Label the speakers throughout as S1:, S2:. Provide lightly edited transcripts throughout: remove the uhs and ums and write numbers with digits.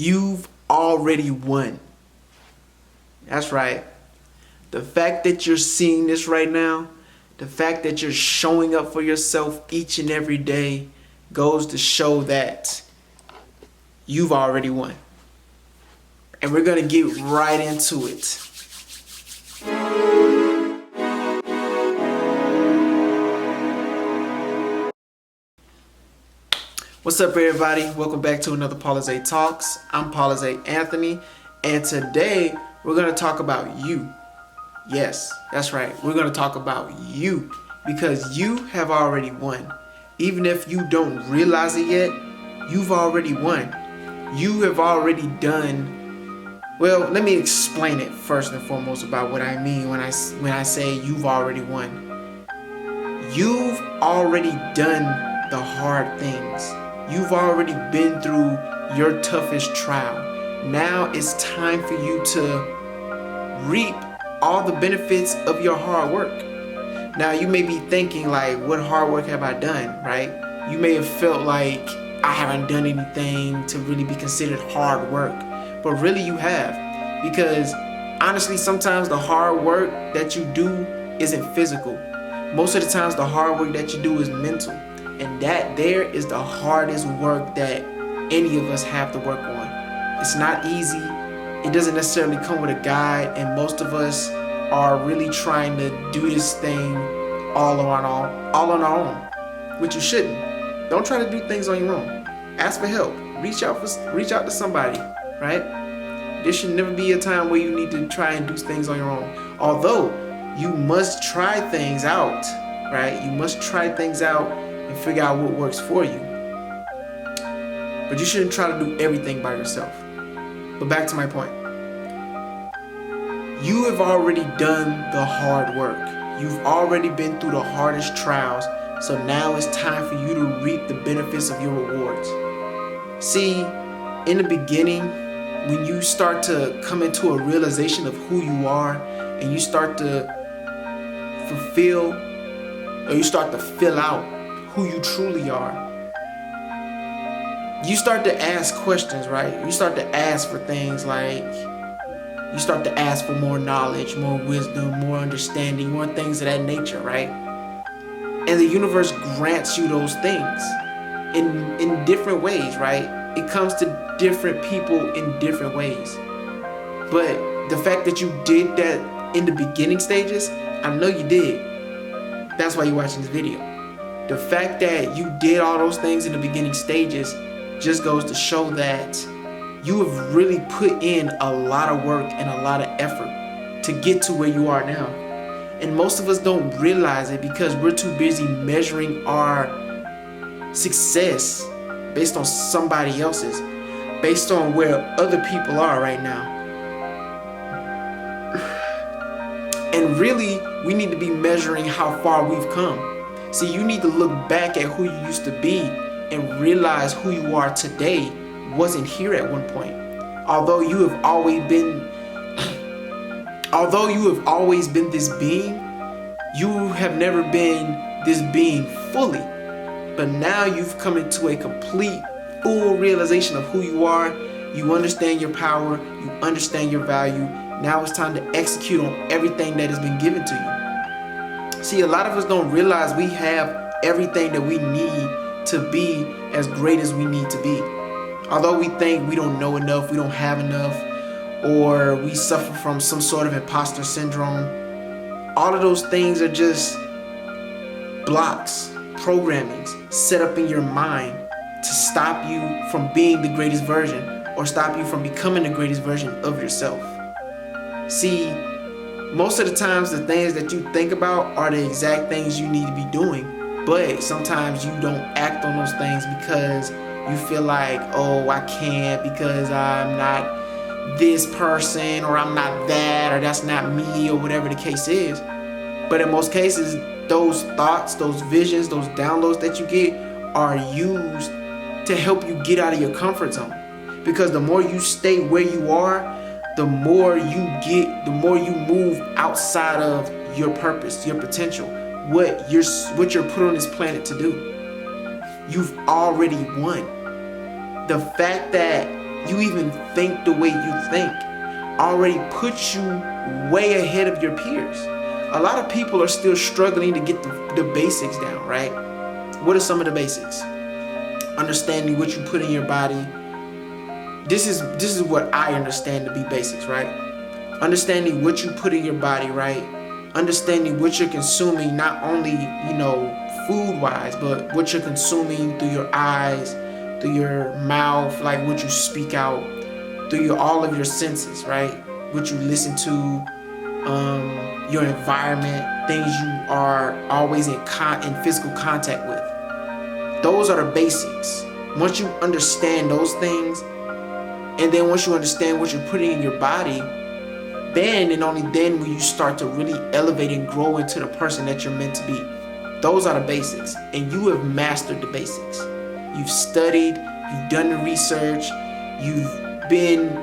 S1: You've already won. That's right. The fact that you're seeing this right now, the fact that you're showing up for yourself each and every day goes to show that you've already won. And we're going to get right into it. What's up, everybody? Welcome back to another Paulizay Talks. I'm Paulizay Anthony, and today we're going to talk about you. Yes, that's right. We're going to talk about you because you have already won. Even if you don't realize it yet, you've already won. You have already done. Well, let me explain it first and foremost about what I mean when I say you've already won. You've already done the hard things. You've already been through your toughest trial. Now it's time for you to reap all the benefits of your hard work. Now you may be thinking like, what hard work have I done, right? You may have felt like I haven't done anything to really be considered hard work, but really you have, because honestly, sometimes the hard work that you do isn't physical. Most of the times the hard work that you do is mental. And that there is the hardest work that any of us have to work on. It's not easy. It doesn't necessarily come with a guide. And most of us are really trying to do this thing all on our own, which you shouldn't. Don't try to do things on your own. Ask for help. Reach out to somebody, right? There should never be a time where you need to try and do things on your own. Although you must try things out, right? You must try things out and figure out what works for you. But you shouldn't try to do everything by yourself. But back to my point. You have already done the hard work. You've already been through the hardest trials. So now it's time for you to reap the benefits of your rewards. See, in the beginning, when you start to come into a realization of who you are and you start to fulfill, or you start to fill out who you truly are, you start to ask questions, right? You start to ask for things like, you start to ask for more knowledge, more wisdom, more understanding, more things of that nature, right? And the universe grants you those things in different ways, right? It comes to different people in different ways. But the fact that you did that in the beginning stages, I know you did. That's why you're watching this video. The fact that you did all those things in the beginning stages just goes to show that you have really put in a lot of work and a lot of effort to get to where you are now. And most of us don't realize it because we're too busy measuring our success based on somebody else's, based on where other people are right now. And really, we need to be measuring how far we've come. See, you need to look back at who you used to be and realize who you are today wasn't here at one point. Although you have always been this being, you have never been this being fully. But now you've come into a complete, full realization of who you are. You understand your power, you understand your value. Now it's time to execute on everything that has been given to you. See, a lot of us don't realize we have everything that we need to be as great as we need to be. Although we think we don't know enough, we don't have enough, or we suffer from some sort of imposter syndrome, all of those things are just blocks, programmings set up in your mind to stop you from being the greatest version or stop you from becoming the greatest version of yourself. See, most of the times the things that you think about are the exact things you need to be doing, but sometimes you don't act on those things because you feel like, oh, I can't because I'm not this person, or I'm not that, or that's not me, or whatever the case is. But in most cases, those thoughts, those visions, those downloads that you get are used to help you get out of your comfort zone. Because the more you stay where you are, the more you move outside of your purpose, your potential, what you're put on this planet to do. You've already won. The fact that you even think the way you think already puts you way ahead of your peers. A lot of people are still struggling to get the basics down, right? What are some of the basics? Understanding what you put in your body. This is what I understand to be basics, right? Understanding what you put in your body, right? Understanding what you're consuming, not only, food-wise, but what you're consuming through your eyes, through your mouth, like what you speak out, through all of your senses, right? What you listen to, your environment, things you are always in physical contact with. Those are the basics. Once you understand those things, and then once you understand what you're putting in your body, then and only then will you start to really elevate and grow into the person that you're meant to be. Those are the basics, and you have mastered the basics. You've studied, you've done the research, you've been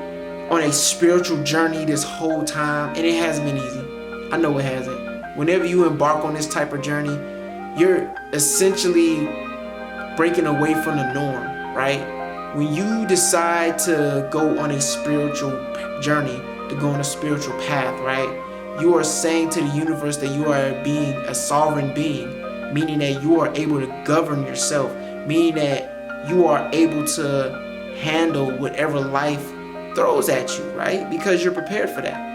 S1: on a spiritual journey this whole time, and it hasn't been easy. I know it hasn't. Whenever you embark on this type of journey, you're essentially breaking away from the norm, right? When you decide to go on a spiritual journey, to go on a spiritual path, right? You are saying to the universe that you are a sovereign being, meaning that you are able to govern yourself, meaning that you are able to handle whatever life throws at you, right? Because you're prepared for that.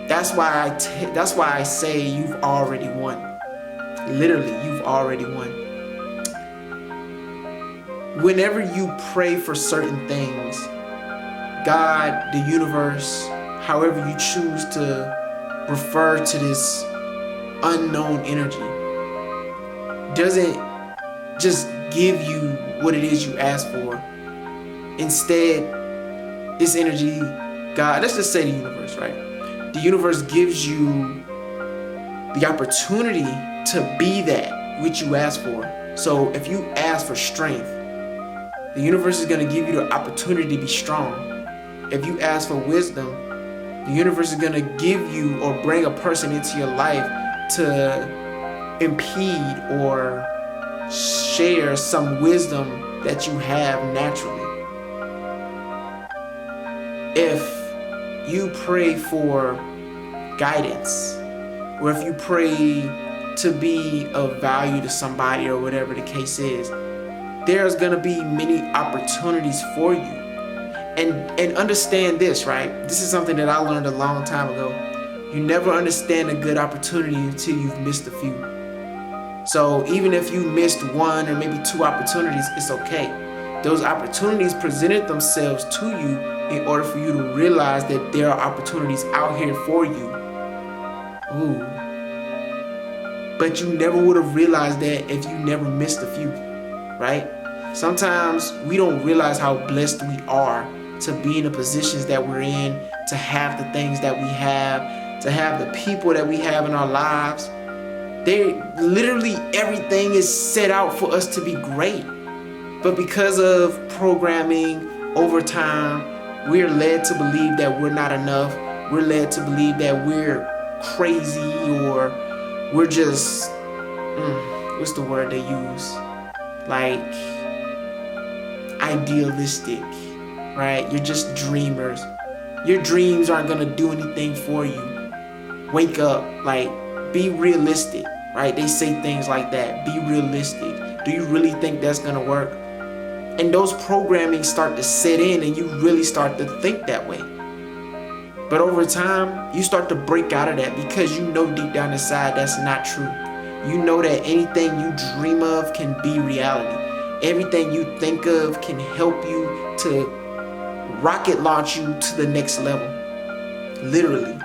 S1: That's why I say you've already won. Literally, you've already won. Whenever you pray for certain things, God, the universe, however you choose to refer to this unknown energy, doesn't just give you what it is you ask for. Instead, this energy, God, let's just say the universe, right? The universe gives you the opportunity to be that which you ask for. So if you ask for strength, the universe is going to give you the opportunity to be strong. If you ask for wisdom, the universe is going to give you or bring a person into your life to impede or share some wisdom that you have naturally. If you pray for guidance, or if you pray to be of value to somebody or whatever the case is, there's going to be many opportunities for you. And understand this, right? This is something that I learned a long time ago. You never understand a good opportunity until you've missed a few. So even if you missed one or maybe two opportunities, it's okay. Those opportunities presented themselves to you in order for you to realize that there are opportunities out here for you. Ooh. But you never would have realized that if you never missed a few, right? Sometimes we don't realize how blessed we are to be in the positions that we're in, to have the things that we have, to have the people that we have in our lives. Literally everything is set out for us to be great. But because of programming over time, we're led to believe that we're not enough. We're led to believe that we're crazy, or we're just, what's the word they use? Like, idealistic, right? You're just dreamers. Your dreams aren't gonna do anything for you. Wake up, like, be realistic, right? They say things like that. Be realistic. Do you really think that's gonna work? And those programming start to set in, and you really start to think that way. But over time, you start to break out of that because you know deep down inside that's not true. You know that anything you dream of can be reality. Everything you think of can help you to rocket launch you to the next level. Literally.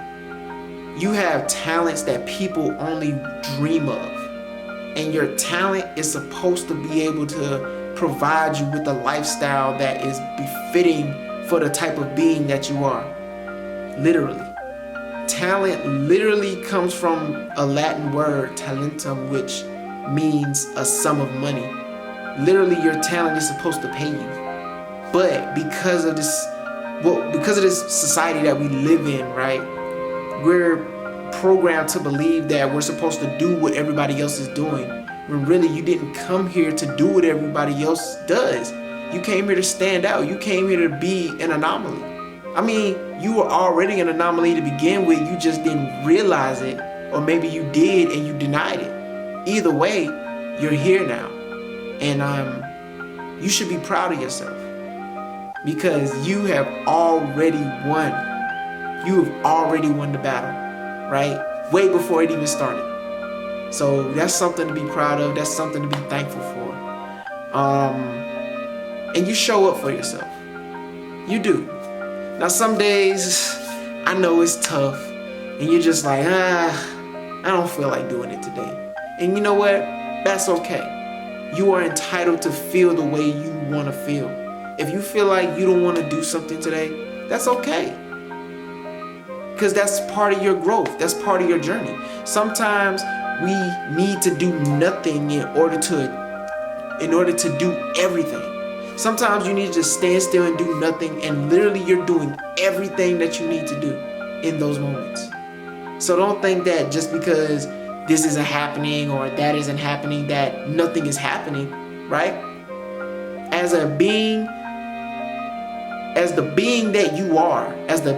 S1: You have talents that people only dream of. And your talent is supposed to be able to provide you with a lifestyle that is befitting for the type of being that you are. Literally. Talent literally comes from a Latin word, talentum, which means a sum of money. Literally, your talent is supposed to pay you. But because of this society that we live in, right? We're programmed to believe that we're supposed to do what everybody else is doing. When really you didn't come here to do what everybody else does. You came here to stand out. You came here to be an anomaly. I mean, you were already an anomaly to begin with. You just didn't realize it, or maybe you did and you denied it. Either way, you're here now. And you should be proud of yourself, because you have already won. You have already won the battle, right? Way before it even started. So that's something to be proud of. That's something to be thankful for. And you show up for yourself. You do. Now some days, I know it's tough, and you're just like, I don't feel like doing it today. And you know what? That's okay. You are entitled to feel the way you want to feel. If you feel like you don't want to do something today, that's okay. Because that's part of your growth. That's part of your journey. Sometimes we need to do nothing in order to do everything. Sometimes you need to just stand still and do nothing, and literally you're doing everything that you need to do in those moments. So don't think that just because this isn't happening or that isn't happening, that nothing is happening, right? As a being, as the being that you are, as the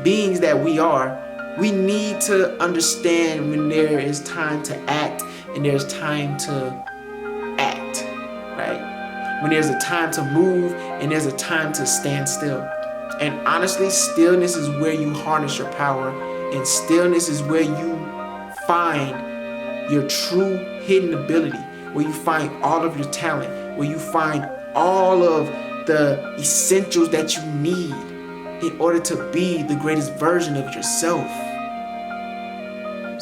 S1: beings that we are, we need to understand when there is time to act and there's time to act, right? When there's a time to move and there's a time to stand still. And honestly, stillness is where you harness your power, and stillness is where you find your true hidden ability, where you find all of your talent, where you find all of the essentials that you need in order to be the greatest version of yourself.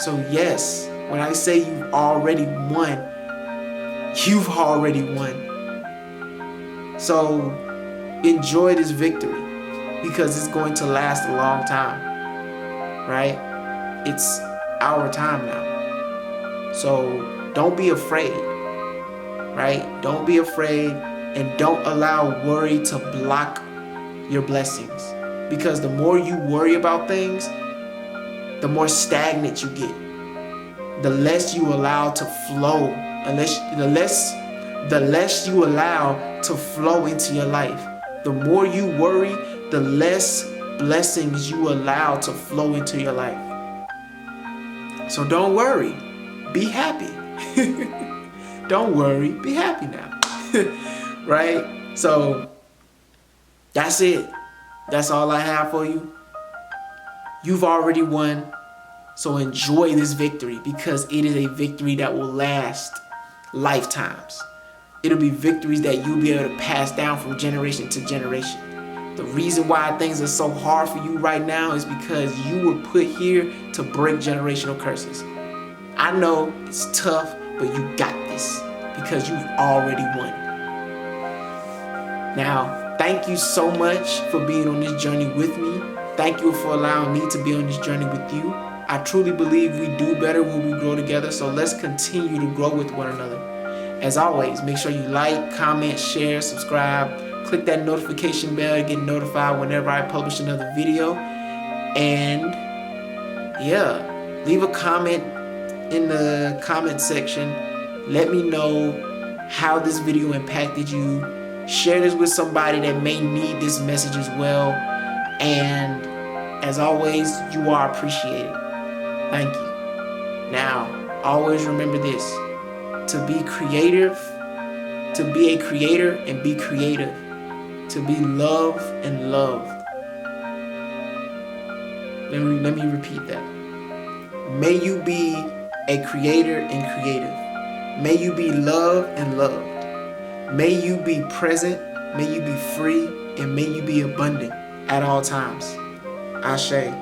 S1: So yes, when I say you've already won, you've already won. So enjoy this victory, because it's going to last a long time, right? It's our time now. So don't be afraid, right? Don't be afraid, and don't allow worry to block your blessings. Because the more you worry about things, the more stagnant you get. The less you allow to flow, the less you allow to flow into your life. The more you worry, the less blessings you allow to flow into your life. So don't worry, be happy. Don't worry, be happy now. Right? So that's it. That's all I have for you. You've already won. So enjoy this victory, because it is a victory that will last lifetimes. It'll be victories that you'll be able to pass down from generation to generation. The reason why things are so hard for you right now is because you were put here to break generational curses. I know it's tough, but you got this, because you've already won. Now, thank you so much for being on this journey with me. Thank you for allowing me to be on this journey with you. I truly believe we do better when we grow together, so let's continue to grow with one another. As always, make sure you like, comment, share, subscribe, click that notification bell to get notified whenever I publish another video. And yeah, leave a comment in the comment section. Let me know how this video impacted you. Share this with somebody that may need this message as well. And as always, you are appreciated. Thank you. Now, always remember this: to be creative, to be a creator and be creative, to be loved and loved. Let me repeat that. May you be a creator and creative. May you be loved and loved. May you be present, may you be free, and may you be abundant at all times. Ashe.